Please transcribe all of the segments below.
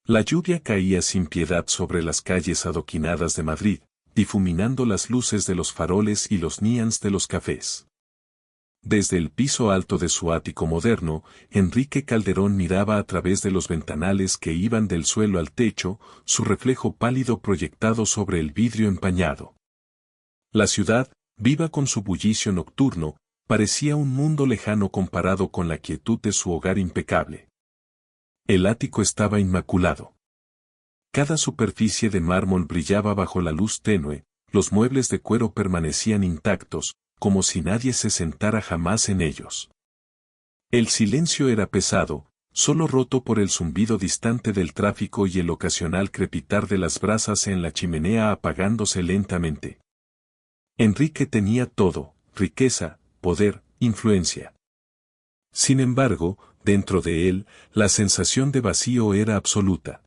La lluvia caía sin piedad sobre las calles adoquinadas de Madrid, difuminando las luces de los faroles y los neons de los cafés. Desde el piso alto de su ático moderno, Enrique Calderón miraba a través de los ventanales que iban del suelo al techo, su reflejo pálido proyectado sobre el vidrio empañado. La ciudad, viva con su bullicio nocturno, parecía un mundo lejano comparado con la quietud de su hogar impecable. El ático estaba inmaculado. Cada superficie de mármol brillaba bajo la luz tenue, los muebles de cuero permanecían intactos, como si nadie se sentara jamás en ellos. El silencio era pesado, solo roto por el zumbido distante del tráfico y el ocasional crepitar de las brasas en la chimenea apagándose lentamente. Enrique tenía todo: riqueza, poder, influencia. Sin embargo, dentro de él, la sensación de vacío era absoluta.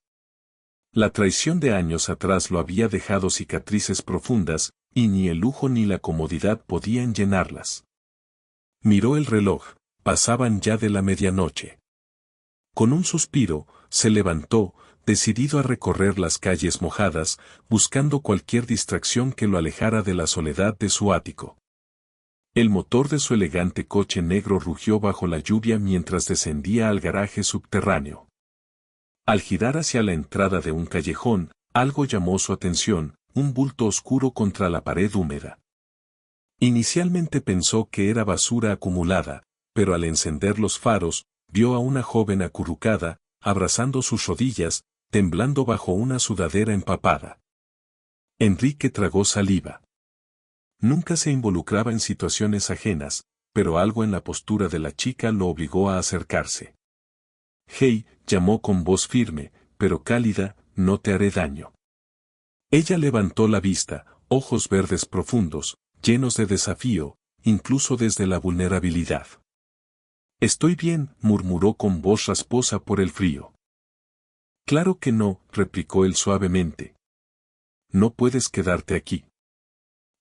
La traición de años atrás lo había dejado cicatrices profundas, y ni el lujo ni la comodidad podían llenarlas. Miró el reloj, pasaban ya de la medianoche. Con un suspiro, se levantó, decidido a recorrer las calles mojadas, buscando cualquier distracción que lo alejara de la soledad de su ático. El motor de su elegante coche negro rugió bajo la lluvia mientras descendía al garaje subterráneo. Al girar hacia la entrada de un callejón, algo llamó su atención: un bulto oscuro contra la pared húmeda. Inicialmente pensó que era basura acumulada, pero al encender los faros, vio a una joven acurrucada, abrazando sus rodillas, temblando bajo una sudadera empapada. Enrique tragó saliva. Nunca se involucraba en situaciones ajenas, pero algo en la postura de la chica lo obligó a acercarse. «Hey», llamó con voz firme, pero cálida, «no te haré daño». Ella levantó la vista, ojos verdes profundos, llenos de desafío, incluso desde la vulnerabilidad. «Estoy bien», murmuró con voz rasposa por el frío. «Claro que no», replicó él suavemente. «No puedes quedarte aquí.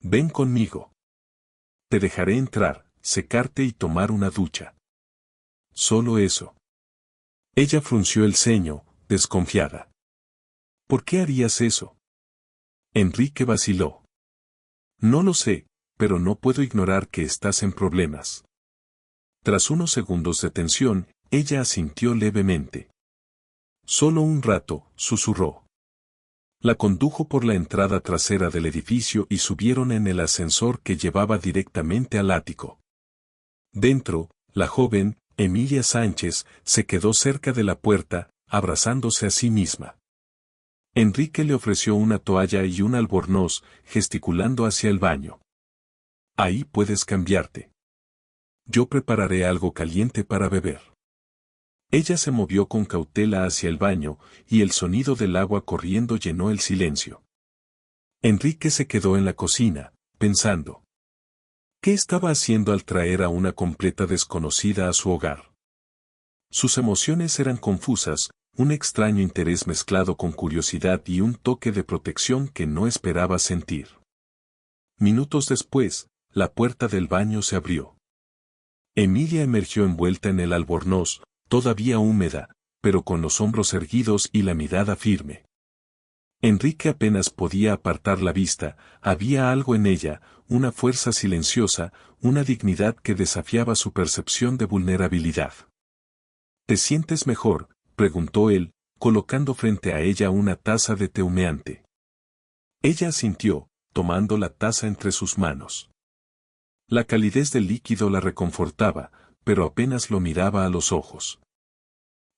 Ven conmigo. Te dejaré entrar, secarte y tomar una ducha. Solo eso». Ella frunció el ceño, desconfiada. «¿Por qué harías eso?». Enrique vaciló. «No lo sé, pero no puedo ignorar que estás en problemas». Tras unos segundos de tensión, ella asintió levemente. «Solo un rato», susurró. La condujo por la entrada trasera del edificio y subieron en el ascensor que llevaba directamente al ático. Dentro, la joven, Emilia Sánchez, se quedó cerca de la puerta, abrazándose a sí misma. Enrique le ofreció una toalla y un albornoz, gesticulando hacia el baño. «Ahí puedes cambiarte. Yo prepararé algo caliente para beber». Ella se movió con cautela hacia el baño, y el sonido del agua corriendo llenó el silencio. Enrique se quedó en la cocina, pensando. ¿Qué estaba haciendo al traer a una completa desconocida a su hogar? Sus emociones eran confusas, un extraño interés mezclado con curiosidad y un toque de protección que no esperaba sentir. Minutos después, la puerta del baño se abrió. Emilia emergió envuelta en el albornoz, todavía húmeda, pero con los hombros erguidos y la mirada firme. Enrique apenas podía apartar la vista, había algo en ella, una fuerza silenciosa, una dignidad que desafiaba su percepción de vulnerabilidad. «¿Te sientes mejor?», preguntó él, colocando frente a ella una taza de té humeante. Ella asintió, tomando la taza entre sus manos. La calidez del líquido la reconfortaba, pero apenas lo miraba a los ojos.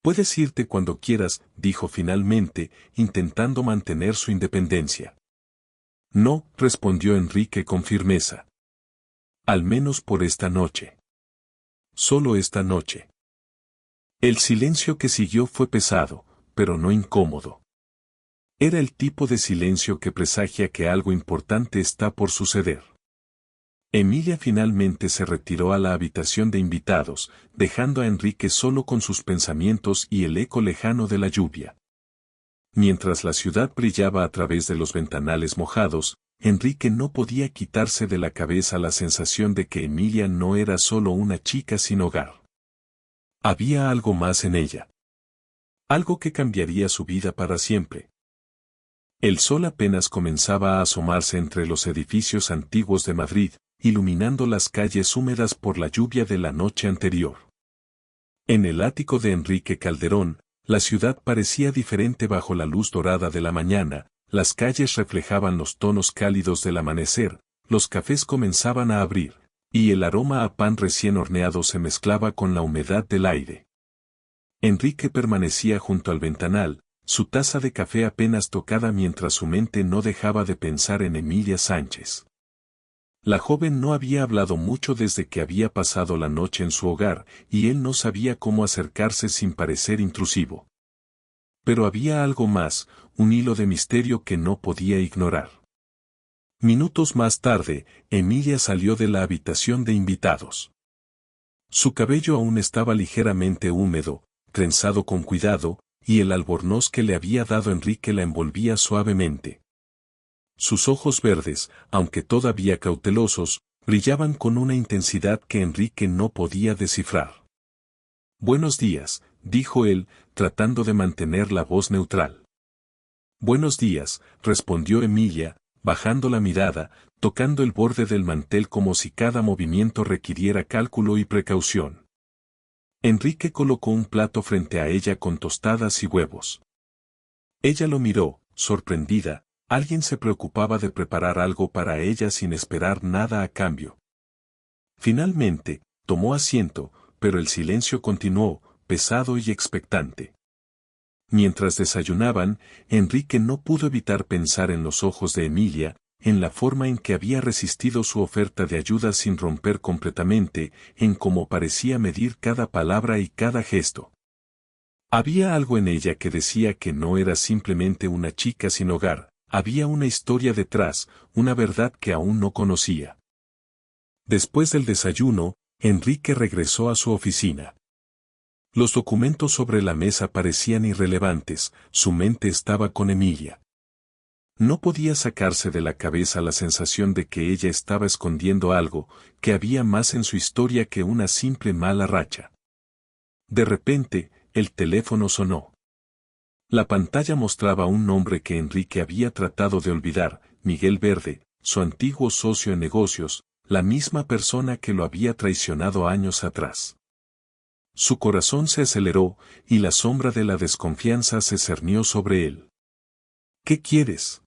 «Puedes irte cuando quieras», dijo finalmente, intentando mantener su independencia. «No», respondió Enrique con firmeza. «Al menos por esta noche. Solo esta noche». El silencio que siguió fue pesado, pero no incómodo. Era el tipo de silencio que presagia que algo importante está por suceder. Emilia finalmente se retiró a la habitación de invitados, dejando a Enrique solo con sus pensamientos y el eco lejano de la lluvia. Mientras la ciudad brillaba a través de los ventanales mojados, Enrique no podía quitarse de la cabeza la sensación de que Emilia no era solo una chica sin hogar. Había algo más en ella. Algo que cambiaría su vida para siempre. El sol apenas comenzaba a asomarse entre los edificios antiguos de Madrid, iluminando las calles húmedas por la lluvia de la noche anterior. En el ático de Enrique Calderón, la ciudad parecía diferente bajo la luz dorada de la mañana, las calles reflejaban los tonos cálidos del amanecer, los cafés comenzaban a abrir, y el aroma a pan recién horneado se mezclaba con la humedad del aire. Enrique permanecía junto al ventanal, su taza de café apenas tocada mientras su mente no dejaba de pensar en Emilia Sánchez. La joven no había hablado mucho desde que había pasado la noche en su hogar, y él no sabía cómo acercarse sin parecer intrusivo. Pero había algo más, un hilo de misterio que no podía ignorar. Minutos más tarde, Emilia salió de la habitación de invitados. Su cabello aún estaba ligeramente húmedo, trenzado con cuidado, y el albornoz que le había dado Enrique la envolvía suavemente. Sus ojos verdes, aunque todavía cautelosos, brillaban con una intensidad que Enrique no podía descifrar. «Buenos días», dijo él, tratando de mantener la voz neutral. «Buenos días», respondió Emilia, bajando la mirada, tocando el borde del mantel como si cada movimiento requiriera cálculo y precaución. Enrique colocó un plato frente a ella con tostadas y huevos. Ella lo miró, sorprendida. Alguien se preocupaba de preparar algo para ella sin esperar nada a cambio. Finalmente, tomó asiento, pero el silencio continuó, pesado y expectante. Mientras desayunaban, Enrique no pudo evitar pensar en los ojos de Emilia, en la forma en que había resistido su oferta de ayuda sin romper completamente, en cómo parecía medir cada palabra y cada gesto. Había algo en ella que decía que no era simplemente una chica sin hogar. Había una historia detrás, una verdad que aún no conocía. Después del desayuno, Enrique regresó a su oficina. Los documentos sobre la mesa parecían irrelevantes, su mente estaba con Emilia. No podía sacarse de la cabeza la sensación de que ella estaba escondiendo algo, que había más en su historia que una simple mala racha. De repente, el teléfono sonó. La pantalla mostraba un nombre que Enrique había tratado de olvidar, Miguel Verde, su antiguo socio en negocios, la misma persona que lo había traicionado años atrás. Su corazón se aceleró, y la sombra de la desconfianza se cernió sobre él. «¿Qué quieres?»,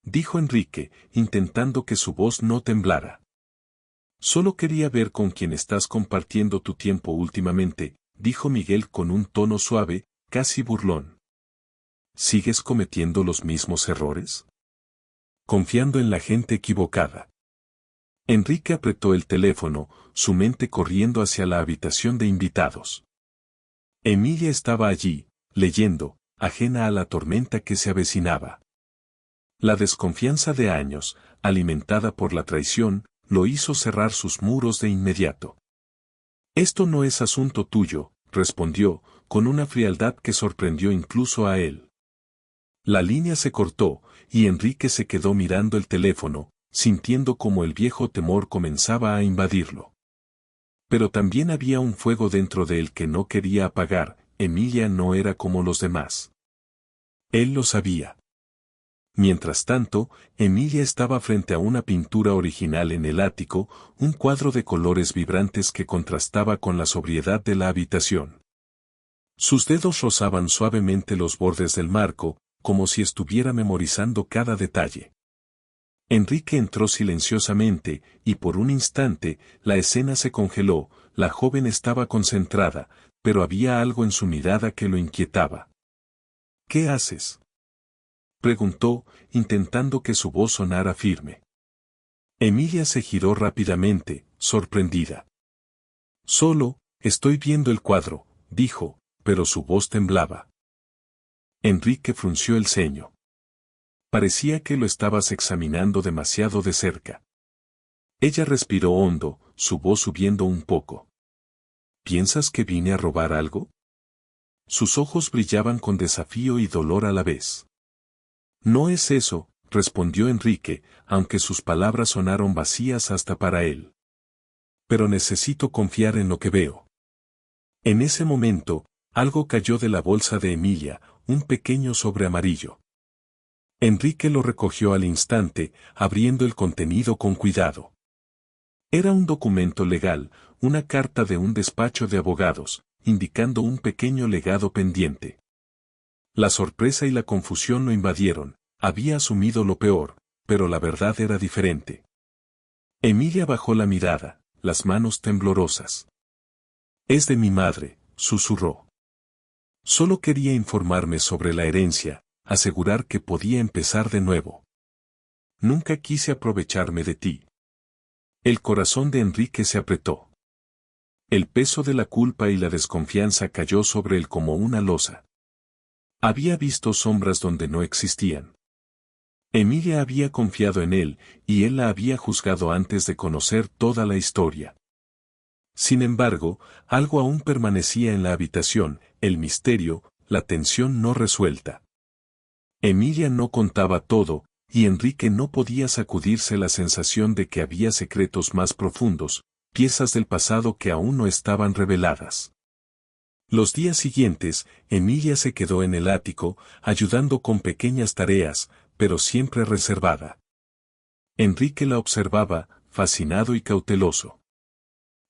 dijo Enrique, intentando que su voz no temblara. «Solo quería ver con quién estás compartiendo tu tiempo últimamente», dijo Miguel con un tono suave, casi burlón. «¿Sigues cometiendo los mismos errores? Confiando en la gente equivocada». Enrique apretó el teléfono, su mente corriendo hacia la habitación de invitados. Emilia estaba allí, leyendo, ajena a la tormenta que se avecinaba. La desconfianza de años, alimentada por la traición, lo hizo cerrar sus muros de inmediato. «Esto no es asunto tuyo», respondió, con una frialdad que sorprendió incluso a él. La línea se cortó, y Enrique se quedó mirando el teléfono, sintiendo como el viejo temor comenzaba a invadirlo. Pero también había un fuego dentro de él que no quería apagar. Emilia no era como los demás. Él lo sabía. Mientras tanto, Emilia estaba frente a una pintura original en el ático, un cuadro de colores vibrantes que contrastaba con la sobriedad de la habitación. Sus dedos rozaban suavemente los bordes del marco, como si estuviera memorizando cada detalle. Enrique entró silenciosamente, y por un instante, la escena se congeló. La joven estaba concentrada, pero había algo en su mirada que lo inquietaba. «¿Qué haces?», preguntó, intentando que su voz sonara firme. Emilia se giró rápidamente, sorprendida. «Solo, estoy viendo el cuadro», dijo, pero su voz temblaba. Enrique frunció el ceño. Parecía que lo estabas examinando demasiado de cerca. Ella respiró hondo, su voz subiendo un poco. «¿Piensas que vine a robar algo?». Sus ojos brillaban con desafío y dolor a la vez. «No es eso», respondió Enrique, aunque sus palabras sonaron vacías hasta para él. «Pero necesito confiar en lo que veo». En ese momento, Algo cayó de la bolsa de Emilia, un pequeño sobre amarillo. Enrique lo recogió al instante, abriendo el contenido con cuidado. Era un documento legal, una carta de un despacho de abogados, indicando un pequeño legado pendiente. La sorpresa y la confusión lo invadieron, había asumido lo peor, pero la verdad era diferente. Emilia bajó la mirada, las manos temblorosas. «Es de mi madre», susurró. «Solo quería informarme sobre la herencia, asegurar que podía empezar de nuevo. Nunca quise aprovecharme de ti». El corazón de Enrique se apretó. El peso de la culpa y la desconfianza cayó sobre él como una losa. Había visto sombras donde no existían. Emilia había confiado en él, y él la había juzgado antes de conocer toda la historia. Sin embargo, algo aún permanecía en la habitación, el misterio, la tensión no resuelta. Emilia no contaba todo, y Enrique no podía sacudirse la sensación de que había secretos más profundos, piezas del pasado que aún no estaban reveladas. Los días siguientes, Emilia se quedó en el ático, ayudando con pequeñas tareas, pero siempre reservada. Enrique la observaba, fascinado y cauteloso.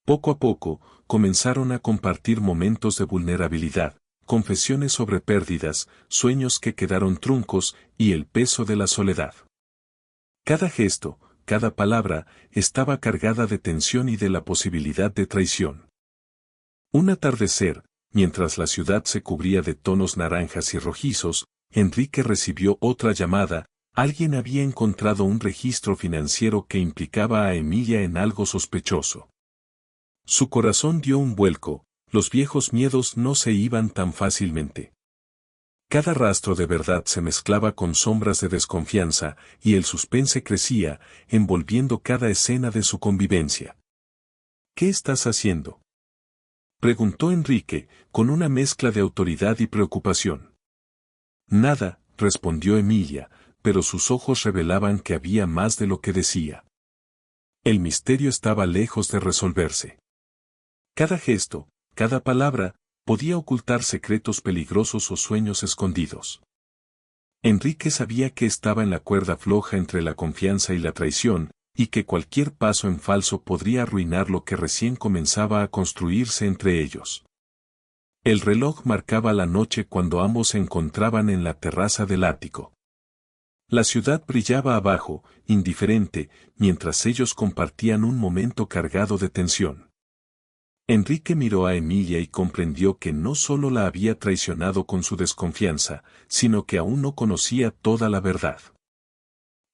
Poco a poco, comenzaron a compartir momentos de vulnerabilidad, confesiones sobre pérdidas, sueños que quedaron truncos y el peso de la soledad. Cada gesto, cada palabra, estaba cargada de tensión y de la posibilidad de traición. Un atardecer, mientras la ciudad se cubría de tonos naranjas y rojizos, Enrique recibió otra llamada. Alguien había encontrado un registro financiero que implicaba a Emilia en algo sospechoso. Su corazón dio un vuelco, los viejos miedos no se iban tan fácilmente. Cada rastro de verdad se mezclaba con sombras de desconfianza, y el suspense crecía, envolviendo cada escena de su convivencia. «¿Qué estás haciendo?», preguntó Enrique, con una mezcla de autoridad y preocupación. «Nada», respondió Emilia, pero sus ojos revelaban que había más de lo que decía. El misterio estaba lejos de resolverse. Cada gesto, cada palabra, podía ocultar secretos peligrosos o sueños escondidos. Enrique sabía que estaba en la cuerda floja entre la confianza y la traición, y que cualquier paso en falso podría arruinar lo que recién comenzaba a construirse entre ellos. El reloj marcaba la noche cuando ambos se encontraban en la terraza del ático. La ciudad brillaba abajo, indiferente, mientras ellos compartían un momento cargado de tensión. Enrique miró a Emilia y comprendió que no solo la había traicionado con su desconfianza, sino que aún no conocía toda la verdad.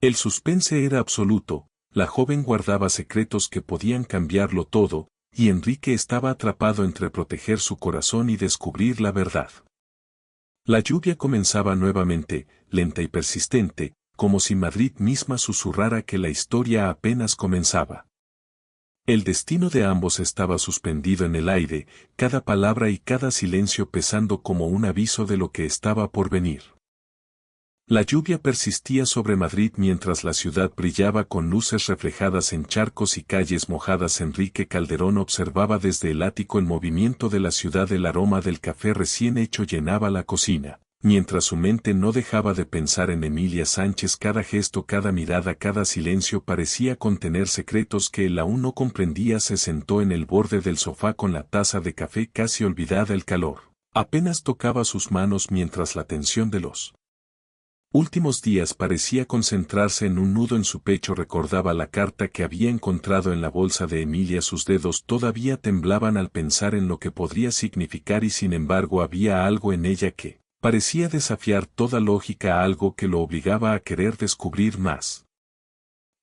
El suspense era absoluto, la joven guardaba secretos que podían cambiarlo todo, y Enrique estaba atrapado entre proteger su corazón y descubrir la verdad. La lluvia comenzaba nuevamente, lenta y persistente, como si Madrid misma susurrara que la historia apenas comenzaba. El destino de ambos estaba suspendido en el aire, cada palabra y cada silencio pesando como un aviso de lo que estaba por venir. La lluvia persistía sobre Madrid mientras la ciudad brillaba con luces reflejadas en charcos y calles mojadas. Enrique Calderón observaba desde el ático el movimiento de la ciudad. El aroma del café recién hecho llenaba la cocina, mientras su mente no dejaba de pensar en Emilia Sánchez. Cada gesto, cada mirada, cada silencio parecía contener secretos que él aún no comprendía. Se sentó en el borde del sofá con la taza de café casi olvidada. El calor apenas tocaba sus manos mientras la tensión de los últimos días parecía concentrarse en un nudo en su pecho. Recordaba la carta que había encontrado en la bolsa de Emilia. Sus dedos todavía temblaban al pensar en lo que podría significar, y sin embargo había algo en ella que parecía desafiar toda lógica, algo que lo obligaba a querer descubrir más.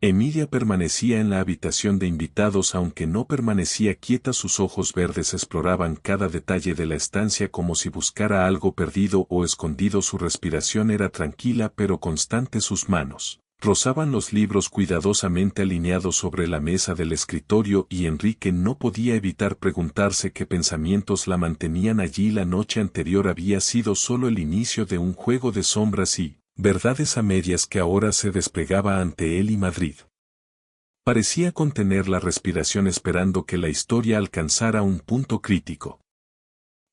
Emilia permanecía en la habitación de invitados, aunque no permanecía quieta. Sus ojos verdes exploraban cada detalle de la estancia como si buscara algo perdido o escondido. Su respiración era tranquila pero constante. Sus manos rozaban los libros cuidadosamente alineados sobre la mesa del escritorio, y Enrique no podía evitar preguntarse qué pensamientos la mantenían allí. La noche anterior había sido solo el inicio de un juego de sombras y verdades a medias que ahora se desplegaba ante él, y Madrid parecía contener la respiración esperando que la historia alcanzara un punto crítico.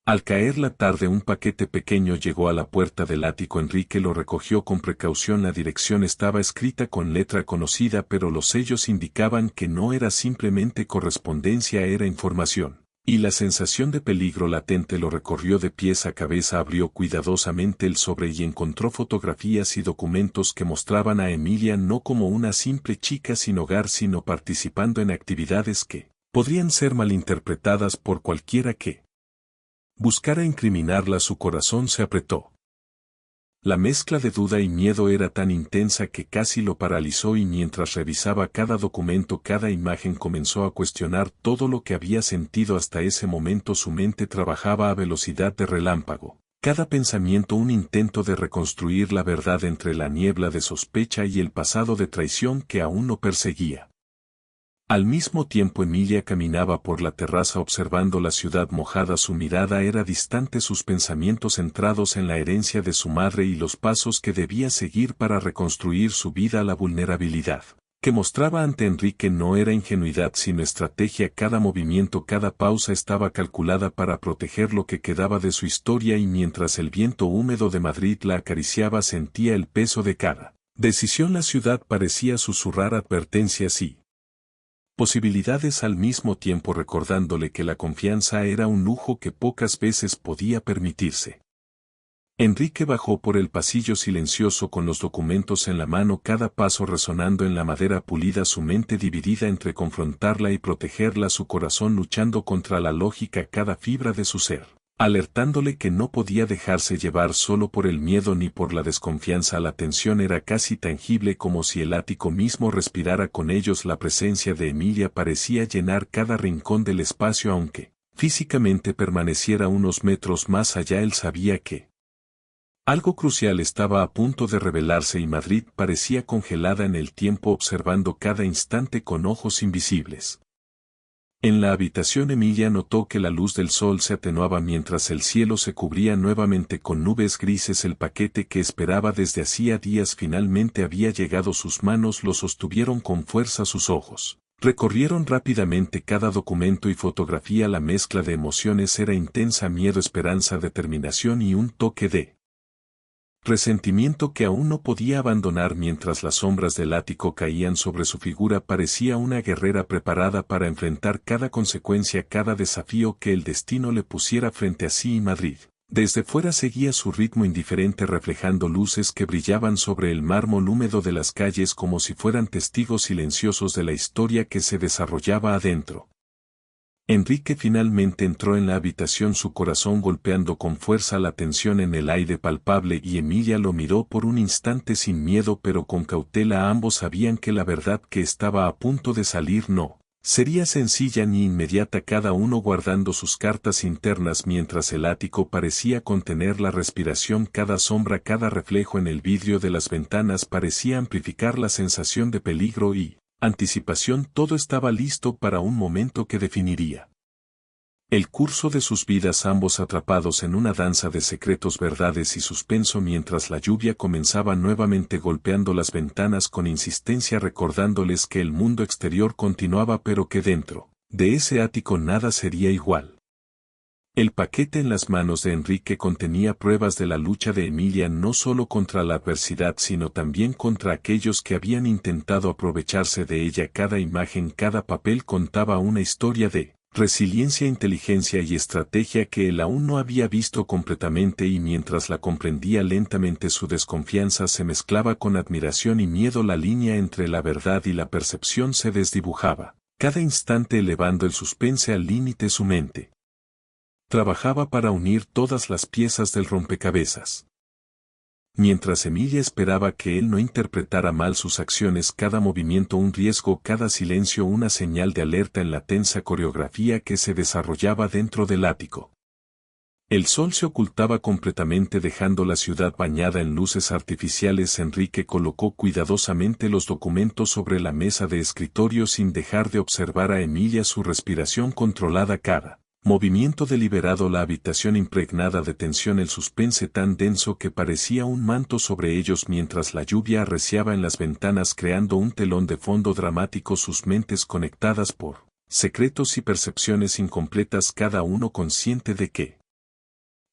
Al caer la tarde un paquete pequeño llegó a la puerta del ático. Enrique lo recogió con precaución. La dirección estaba escrita con letra conocida, pero los sellos indicaban que no era simplemente correspondencia, era información. Y la sensación de peligro latente lo recorrió de pies a cabeza. Abrió cuidadosamente el sobre y encontró fotografías y documentos que mostraban a Emilia no como una simple chica sin hogar, sino participando en actividades que podrían ser malinterpretadas por cualquiera que buscara incriminarla. Su corazón se apretó. La mezcla de duda y miedo era tan intensa que casi lo paralizó, y mientras revisaba cada documento, cada imagen, comenzó a cuestionar todo lo que había sentido hasta ese momento. Su mente trabajaba a velocidad de relámpago. Cada pensamiento un intento de reconstruir la verdad entre la niebla de sospecha y el pasado de traición que aún lo perseguía. Al mismo tiempo Emilia caminaba por la terraza observando la ciudad mojada. Su mirada era distante, sus pensamientos centrados en la herencia de su madre y los pasos que debía seguir para reconstruir su vida. La vulnerabilidad que mostraba ante Enrique no era ingenuidad sino estrategia. Cada movimiento, cada pausa estaba calculada para proteger lo que quedaba de su historia, y mientras el viento húmedo de Madrid la acariciaba sentía el peso de cada decisión. La ciudad parecía susurrar advertencias y posibilidades al mismo tiempo, recordándole que la confianza era un lujo que pocas veces podía permitirse. Enrique bajó por el pasillo silencioso con los documentos en la mano, cada paso resonando en la madera pulida, su mente dividida entre confrontarla y protegerla, su corazón luchando contra la lógica, cada fibra de su ser alertándole que no podía dejarse llevar solo por el miedo ni por la desconfianza. La tensión era casi tangible, como si el ático mismo respirara con ellos. La presencia de Emilia parecía llenar cada rincón del espacio, aunque físicamente permaneciera unos metros más allá. Él sabía que algo crucial estaba a punto de revelarse, y Madrid parecía congelada en el tiempo, observando cada instante con ojos invisibles. En la habitación Emilia notó que la luz del sol se atenuaba mientras el cielo se cubría nuevamente con nubes grises. El paquete que esperaba desde hacía días finalmente había llegado. Sus manos lo sostuvieron con fuerza, sus ojos recorrieron rápidamente cada documento y fotografía. La mezcla de emociones era intensa: miedo, esperanza, determinación y un toque de resentimiento que aún no podía abandonar. Mientras las sombras del ático caían sobre su figura, parecía una guerrera preparada para enfrentar cada consecuencia, cada desafío que el destino le pusiera frente a sí. Y Madrid, desde fuera, seguía su ritmo indiferente, reflejando luces que brillaban sobre el mármol húmedo de las calles como si fueran testigos silenciosos de la historia que se desarrollaba adentro. Enrique finalmente entró en la habitación, su corazón golpeando con fuerza, la tensión en el aire palpable, y Emilia lo miró por un instante sin miedo pero con cautela. Ambos sabían que la verdad que estaba a punto de salir no sería sencilla ni inmediata, cada uno guardando sus cartas internas mientras el ático parecía contener la respiración. Cada sombra, cada reflejo en el vidrio de las ventanas parecía amplificar la sensación de peligro y anticipación. Todo estaba listo para un momento que definiría el curso de sus vidas, ambos atrapados en una danza de secretos, verdades y suspenso, mientras la lluvia comenzaba nuevamente golpeando las ventanas con insistencia, recordándoles que el mundo exterior continuaba pero que dentro de ese ático nada sería igual. El paquete en las manos de Enrique contenía pruebas de la lucha de Emilia, no solo contra la adversidad sino también contra aquellos que habían intentado aprovecharse de ella. Cada imagen, cada papel contaba una historia de resiliencia, inteligencia y estrategia que él aún no había visto completamente, y mientras la comprendía lentamente su desconfianza se mezclaba con admiración y miedo. La línea entre la verdad y la percepción se desdibujaba, cada instante elevando el suspense al límite. Su mente trabajaba para unir todas las piezas del rompecabezas. Mientras Emilia esperaba que él no interpretara mal sus acciones, cada movimiento un riesgo, cada silencio una señal de alerta en la tensa coreografía que se desarrollaba dentro del ático. El sol se ocultaba completamente, dejando la ciudad bañada en luces artificiales. Enrique colocó cuidadosamente los documentos sobre la mesa de escritorio sin dejar de observar a Emilia, su respiración controlada, cada movimiento deliberado, la habitación impregnada de tensión, el suspense tan denso que parecía un manto sobre ellos mientras la lluvia arreciaba en las ventanas creando un telón de fondo dramático. Sus mentes conectadas por secretos y percepciones incompletas, cada uno consciente de que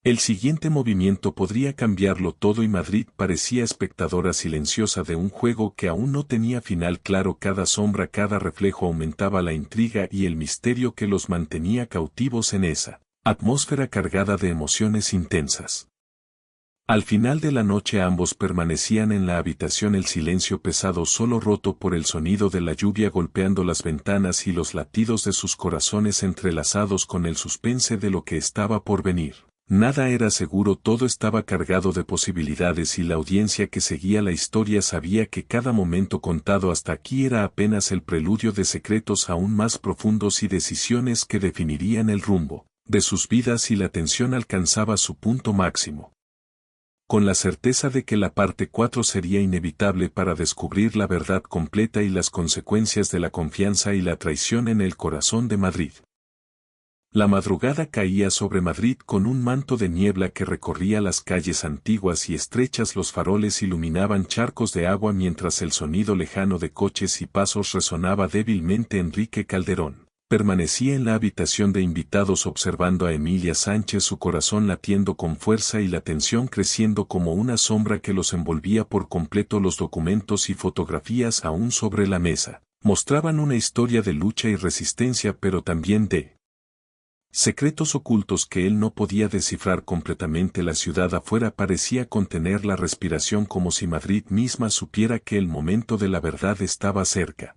El siguiente movimiento podría cambiarlo todo y Madrid parecía espectadora silenciosa de un juego que aún no tenía final claro. Cada sombra, cada reflejo aumentaba la intriga y el misterio que los mantenía cautivos en esa atmósfera cargada de emociones intensas. Al final de la noche ambos permanecían en la habitación, el silencio pesado solo roto por el sonido de la lluvia golpeando las ventanas y los latidos de sus corazones entrelazados con el suspense de lo que estaba por venir. Nada era seguro, todo estaba cargado de posibilidades y la audiencia que seguía la historia sabía que cada momento contado hasta aquí era apenas el preludio de secretos aún más profundos y decisiones que definirían el rumbo de sus vidas, y la tensión alcanzaba su punto máximo. Con la certeza de que la parte 4 sería inevitable para descubrir la verdad completa y las consecuencias de la confianza y la traición en el corazón de Madrid. La madrugada caía sobre Madrid con un manto de niebla que recorría las calles antiguas y estrechas. Los faroles iluminaban charcos de agua mientras el sonido lejano de coches y pasos resonaba débilmente. Enrique Calderón permanecía en la habitación de invitados observando a Emilia Sánchez, su corazón latiendo con fuerza y la tensión creciendo como una sombra que los envolvía por completo. Los documentos y fotografías aún sobre la mesa mostraban una historia de lucha y resistencia, pero también de secretos ocultos que él no podía descifrar completamente. La ciudad afuera parecía contener la respiración, como si Madrid misma supiera que el momento de la verdad estaba cerca.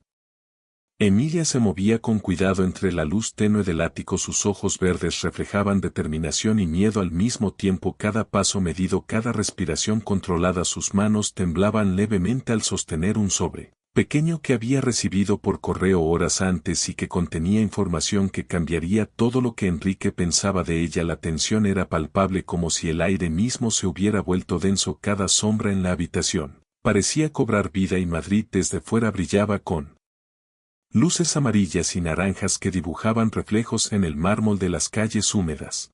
Emilia se movía con cuidado entre la luz tenue del ático, sus ojos verdes reflejaban determinación y miedo al mismo tiempo, cada paso medido, cada respiración controlada. Sus manos temblaban levemente al sostener un sobre pequeño que había recibido por correo horas antes y que contenía información que cambiaría todo lo que Enrique pensaba de ella. La tensión era palpable, como si el aire mismo se hubiera vuelto denso. Cada sombra en la habitación parecía cobrar vida y Madrid desde fuera brillaba con luces amarillas y naranjas que dibujaban reflejos en el mármol de las calles húmedas.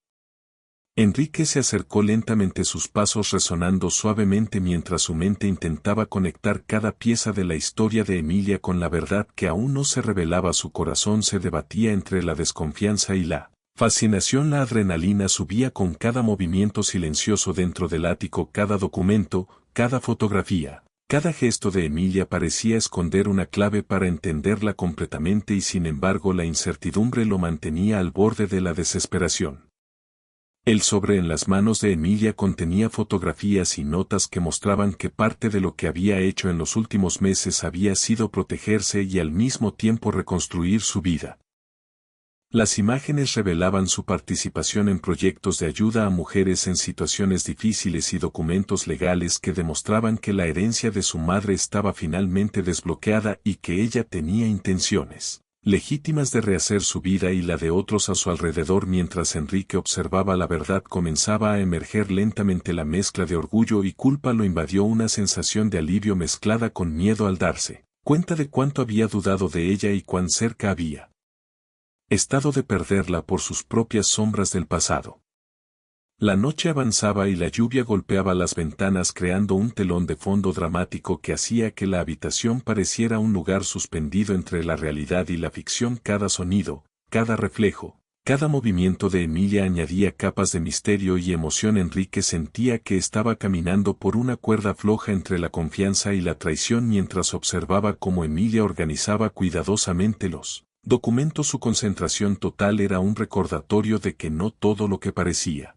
Enrique se acercó lentamente, sus pasos resonando suavemente mientras su mente intentaba conectar cada pieza de la historia de Emilia con la verdad que aún no se revelaba. Su corazón se debatía entre la desconfianza y la fascinación. La adrenalina subía con cada movimiento silencioso dentro del ático. Cada documento, cada fotografía, cada gesto de Emilia parecía esconder una clave para entenderla completamente, y sin embargo la incertidumbre lo mantenía al borde de la desesperación. El sobre en las manos de Emilia contenía fotografías y notas que mostraban que parte de lo que había hecho en los últimos meses había sido protegerse y al mismo tiempo reconstruir su vida. Las imágenes revelaban su participación en proyectos de ayuda a mujeres en situaciones difíciles y documentos legales que demostraban que la herencia de su madre estaba finalmente desbloqueada y que ella tenía intenciones legítimas de rehacer su vida y la de otros a su alrededor. Mientras Enrique observaba, la verdad comenzaba a emerger lentamente. La mezcla de orgullo y culpa lo invadió, una sensación de alivio mezclada con miedo al darse cuenta de cuánto había dudado de ella y cuán cerca había estado de perderla por sus propias sombras del pasado. La noche avanzaba y la lluvia golpeaba las ventanas creando un telón de fondo dramático que hacía que la habitación pareciera un lugar suspendido entre la realidad y la ficción. Cada sonido, cada reflejo, cada movimiento de Emilia añadía capas de misterio y emoción. Enrique sentía que estaba caminando por una cuerda floja entre la confianza y la traición mientras observaba cómo Emilia organizaba cuidadosamente los documentos. Su concentración total era un recordatorio de que no todo lo que parecía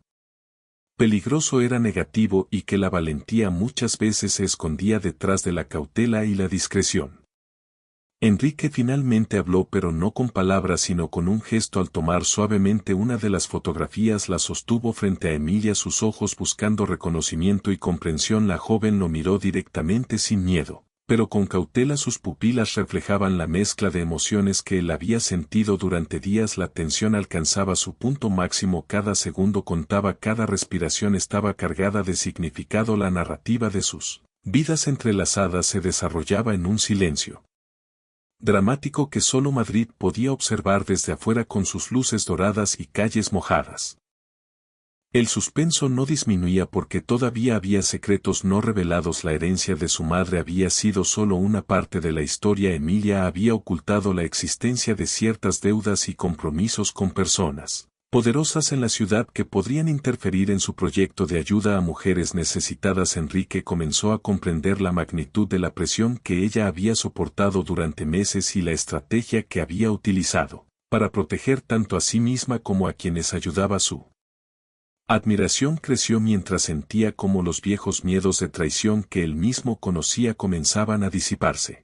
peligroso era negativo y que la valentía muchas veces se escondía detrás de la cautela y la discreción. Enrique finalmente habló, pero no con palabras sino con un gesto. Al tomar suavemente una de las fotografías la sostuvo frente a Emilia, sus ojos buscando reconocimiento y comprensión. La joven lo miró directamente sin miedo, pero con cautela. Sus pupilas reflejaban la mezcla de emociones que él había sentido durante días. La tensión alcanzaba su punto máximo, cada segundo contaba, cada respiración estaba cargada de significado. La narrativa de sus vidas entrelazadas se desarrollaba en un silencio dramático que solo Madrid podía observar desde afuera, con sus luces doradas y calles mojadas. El suspenso no disminuía porque todavía había secretos no revelados. La herencia de su madre había sido solo una parte de la historia. Emilia había ocultado la existencia de ciertas deudas y compromisos con personas poderosas en la ciudad que podrían interferir en su proyecto de ayuda a mujeres necesitadas. Enrique comenzó a comprender la magnitud de la presión que ella había soportado durante meses y la estrategia que había utilizado para proteger tanto a sí misma como a quienes ayudaba. Su admiración creció mientras sentía cómo los viejos miedos de traición que él mismo conocía comenzaban a disiparse.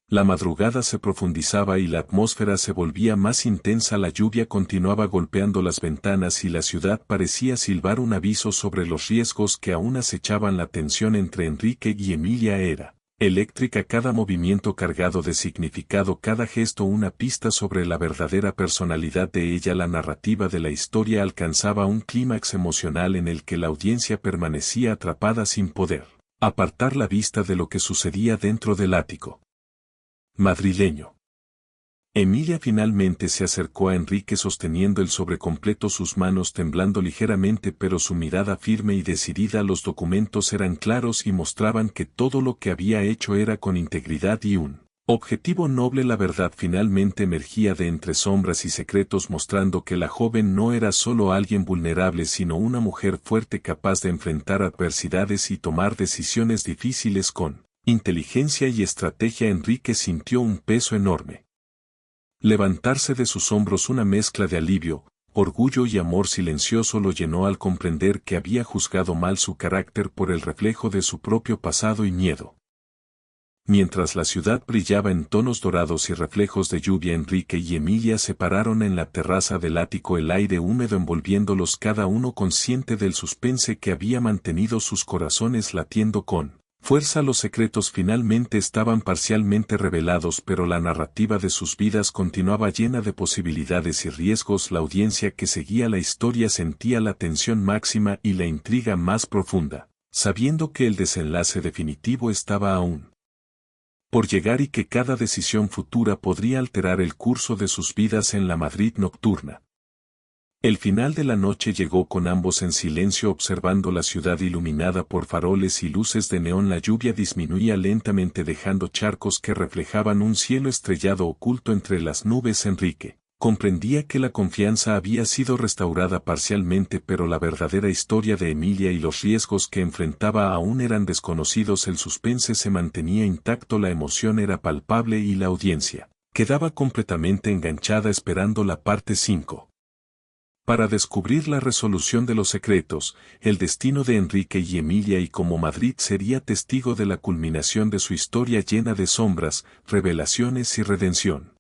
La madrugada se profundizaba y la atmósfera se volvía más intensa. La lluvia continuaba golpeando las ventanas y la ciudad parecía silbar un aviso sobre los riesgos que aún acechaban. La tensión entre Enrique y Emilia era eléctrica, cada movimiento cargado de significado, cada gesto una pista sobre la verdadera personalidad de ella. La narrativa de la historia alcanzaba un clímax emocional en el que la audiencia permanecía atrapada sin poder apartar la vista de lo que sucedía dentro del ático madrileño. Emilia finalmente se acercó a Enrique sosteniendo el sobre completo, sus manos temblando ligeramente pero su mirada firme y decidida. Los documentos eran claros y mostraban que todo lo que había hecho era con integridad y un objetivo noble. La verdad finalmente emergía de entre sombras y secretos, mostrando que la joven no era solo alguien vulnerable sino una mujer fuerte capaz de enfrentar adversidades y tomar decisiones difíciles con inteligencia y estrategia. Enrique sintió un peso enorme levantarse de sus hombros. Una mezcla de alivio, orgullo y amor silencioso lo llenó al comprender que había juzgado mal su carácter por el reflejo de su propio pasado y miedo. Mientras la ciudad brillaba en tonos dorados y reflejos de lluvia, Enrique y Emilia se pararon en la terraza del ático, el aire húmedo envolviéndolos, cada uno consciente del suspense que había mantenido sus corazones latiendo con fuerza. Los secretos finalmente estaban parcialmente revelados, pero la narrativa de sus vidas continuaba llena de posibilidades y riesgos. La audiencia que seguía la historia sentía la tensión máxima y la intriga más profunda, sabiendo que el desenlace definitivo estaba aún por llegar y que cada decisión futura podría alterar el curso de sus vidas en la Madrid nocturna. El final de la noche llegó con ambos en silencio observando la ciudad iluminada por faroles y luces de neón. La lluvia disminuía lentamente dejando charcos que reflejaban un cielo estrellado oculto entre las nubes. Enrique comprendía que la confianza había sido restaurada parcialmente, pero la verdadera historia de Emilia y los riesgos que enfrentaba aún eran desconocidos. El suspense se mantenía intacto, la emoción era palpable y la audiencia quedaba completamente enganchada esperando la parte 5. Para descubrir la resolución de los secretos, el destino de Enrique y Emilia y cómo Madrid sería testigo de la culminación de su historia llena de sombras, revelaciones y redención.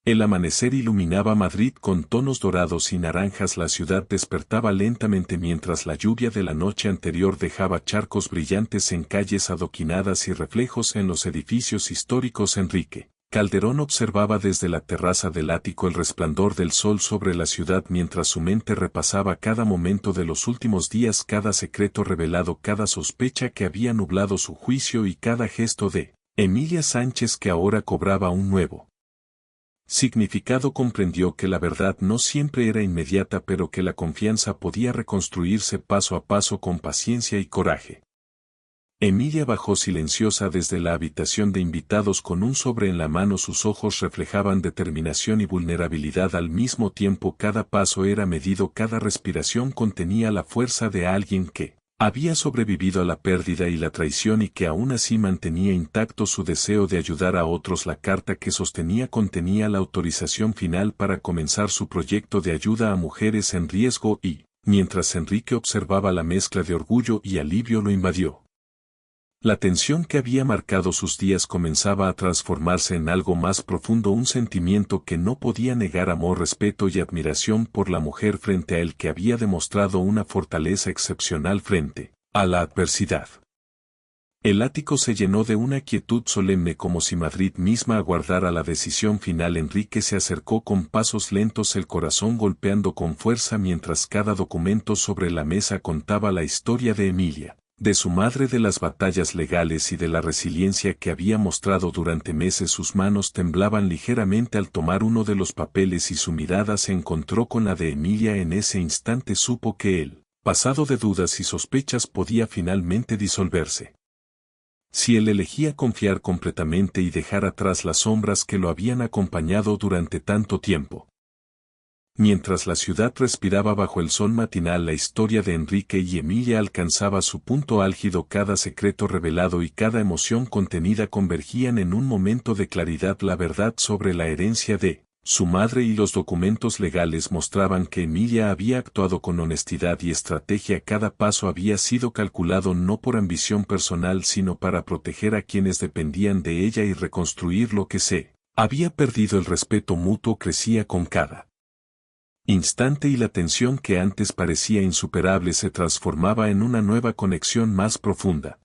El amanecer iluminaba Madrid con tonos dorados y naranjas. La ciudad despertaba lentamente mientras la lluvia de la noche anterior dejaba charcos brillantes en calles adoquinadas y reflejos en los edificios históricos. Enrique Calderón observaba desde la terraza del ático el resplandor del sol sobre la ciudad mientras su mente repasaba cada momento de los últimos días, cada secreto revelado, cada sospecha que había nublado su juicio y cada gesto de Emilia Sánchez que ahora cobraba un nuevo significado. Comprendió que la verdad no siempre era inmediata, pero que la confianza podía reconstruirse paso a paso con paciencia y coraje. Emilia bajó silenciosa desde la habitación de invitados con un sobre en la mano. Sus ojos reflejaban determinación y vulnerabilidad al mismo tiempo. Cada paso era medido, cada respiración contenía la fuerza de alguien que había sobrevivido a la pérdida y la traición y que aún así mantenía intacto su deseo de ayudar a otros. La carta que sostenía contenía la autorización final para comenzar su proyecto de ayuda a mujeres en riesgo y, mientras Enrique observaba, la mezcla de orgullo y alivio lo invadió. La tensión que había marcado sus días comenzaba a transformarse en algo más profundo, un sentimiento que no podía negar: amor, respeto y admiración por la mujer frente a él que había demostrado una fortaleza excepcional frente a la adversidad. El ático se llenó de una quietud solemne, como si Madrid misma aguardara la decisión final. Enrique se acercó con pasos lentos, el corazón golpeando con fuerza mientras cada documento sobre la mesa contaba la historia de Emilia, de su madre, de las batallas legales y de la resiliencia que había mostrado durante meses. Sus manos temblaban ligeramente al tomar uno de los papeles y su mirada se encontró con la de Emilia. En ese instante supo que el pasado de dudas y sospechas podía finalmente disolverse. Si él elegía confiar completamente y dejar atrás las sombras que lo habían acompañado durante tanto tiempo. Mientras la ciudad respiraba bajo el sol matinal, la historia de Enrique y Emilia alcanzaba su punto álgido. Cada secreto revelado y cada emoción contenida convergían en un momento de claridad. La verdad sobre la herencia de su madre y los documentos legales mostraban que Emilia había actuado con honestidad y estrategia. Cada paso había sido calculado no por ambición personal sino para proteger a quienes dependían de ella y reconstruir lo que se había perdido. El respeto mutuo crecía con cada instante y la tensión que antes parecía insuperable se transformaba en una nueva conexión más profunda.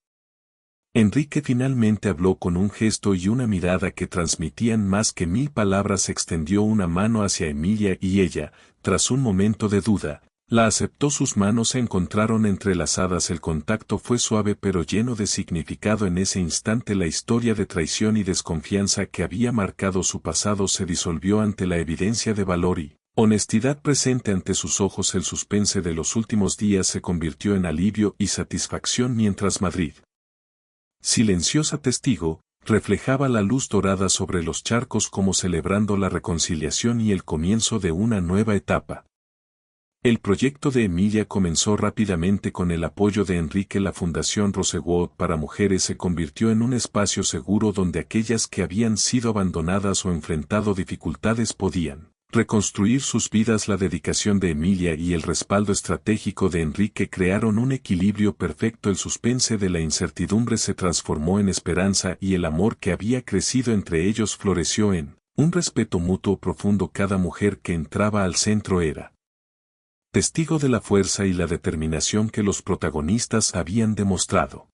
Enrique finalmente habló con un gesto y una mirada que transmitían más que 1000 palabras. Extendió una mano hacia Emilia y ella, tras un momento de duda, la aceptó. Sus manos se encontraron entrelazadas. El contacto fue suave pero lleno de significado. En ese instante la historia de traición y desconfianza que había marcado su pasado se disolvió ante la evidencia de valor y honestidad presente ante sus ojos. El suspense de los últimos días se convirtió en alivio y satisfacción mientras Madrid, silenciosa testigo, reflejaba la luz dorada sobre los charcos como celebrando la reconciliación y el comienzo de una nueva etapa. El proyecto de Emilia comenzó rápidamente con el apoyo de Enrique. La Fundación Rosewood para Mujeres se convirtió en un espacio seguro donde aquellas que habían sido abandonadas o enfrentado dificultades podían reconstruir sus vidas. La dedicación de Emilia y el respaldo estratégico de Enrique crearon un equilibrio perfecto. El suspense de la incertidumbre se transformó en esperanza y el amor que había crecido entre ellos floreció en un respeto mutuo profundo. Cada mujer que entraba al centro era testigo de la fuerza y la determinación que los protagonistas habían demostrado.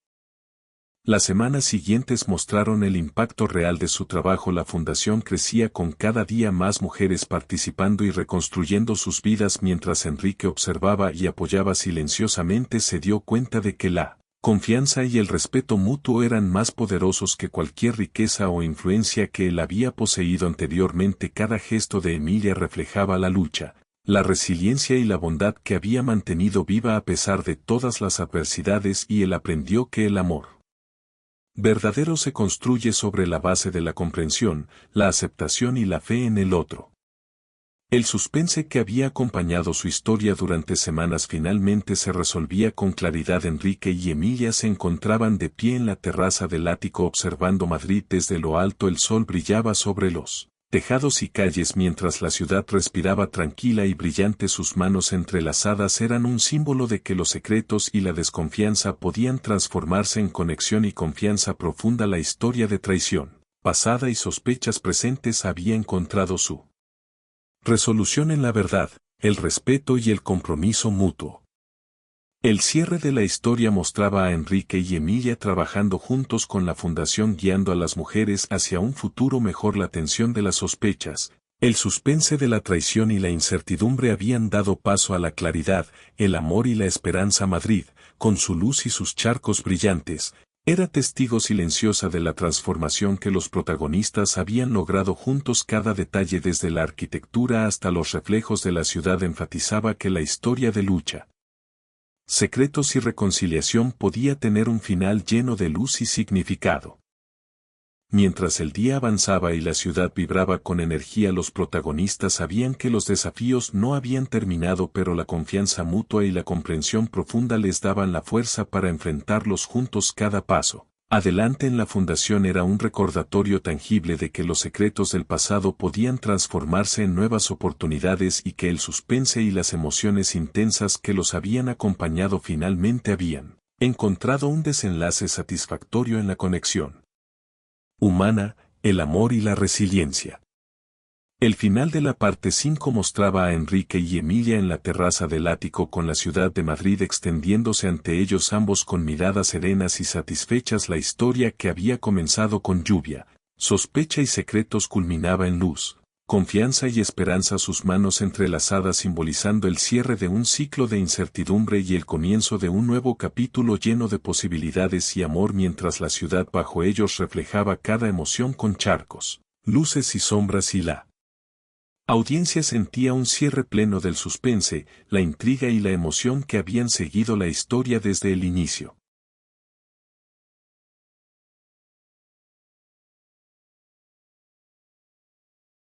Las semanas siguientes mostraron el impacto real de su trabajo. La fundación crecía con cada día más mujeres participando y reconstruyendo sus vidas. Mientras Enrique observaba y apoyaba silenciosamente, se dio cuenta de que la confianza y el respeto mutuo eran más poderosos que cualquier riqueza o influencia que él había poseído anteriormente. Cada gesto de Emilia reflejaba la lucha, la resiliencia y la bondad que había mantenido viva a pesar de todas las adversidades, y él aprendió que el amor verdadero se construye sobre la base de la comprensión, la aceptación y la fe en el otro. El suspense que había acompañado su historia durante semanas finalmente se resolvía con claridad. Enrique y Emilia se encontraban de pie en la terraza del ático observando Madrid desde lo alto. El sol brillaba sobre los tejados y calles mientras la ciudad respiraba tranquila y brillante. Sus manos entrelazadas eran un símbolo de que los secretos y la desconfianza podían transformarse en conexión y confianza profunda. La historia de traición, pasada y sospechas presentes había encontrado su resolución en la verdad, el respeto y el compromiso mutuo. El cierre de la historia mostraba a Enrique y Emilia trabajando juntos con la fundación, guiando a las mujeres hacia un futuro mejor. La tensión de las sospechas, el suspense de la traición y la incertidumbre habían dado paso a la claridad, el amor y la esperanza. Madrid, con su luz y sus charcos brillantes, era testigo silenciosa de la transformación que los protagonistas habían logrado juntos. Cada detalle, desde la arquitectura hasta los reflejos de la ciudad, enfatizaba que la historia de lucha, secretos y reconciliación podía tener un final lleno de luz y significado. Mientras el día avanzaba y la ciudad vibraba con energía, los protagonistas sabían que los desafíos no habían terminado, pero la confianza mutua y la comprensión profunda les daban la fuerza para enfrentarlos juntos. Cada paso adelante en la fundación era un recordatorio tangible de que los secretos del pasado podían transformarse en nuevas oportunidades y que el suspense y las emociones intensas que los habían acompañado finalmente habían encontrado un desenlace satisfactorio en la conexión humana, el amor y la resiliencia. El final de la parte 5 mostraba a Enrique y Emilia en la terraza del ático con la ciudad de Madrid extendiéndose ante ellos, ambos con miradas serenas y satisfechas. La historia que había comenzado con lluvia, sospecha y secretos culminaba en luz, confianza y esperanza. Sus manos entrelazadas simbolizando el cierre de un ciclo de incertidumbre y el comienzo de un nuevo capítulo lleno de posibilidades y amor. Mientras la ciudad bajo ellos reflejaba cada emoción con charcos, luces y sombras, y la audiencia sentía un cierre pleno del suspense, la intriga y la emoción que habían seguido la historia desde el inicio.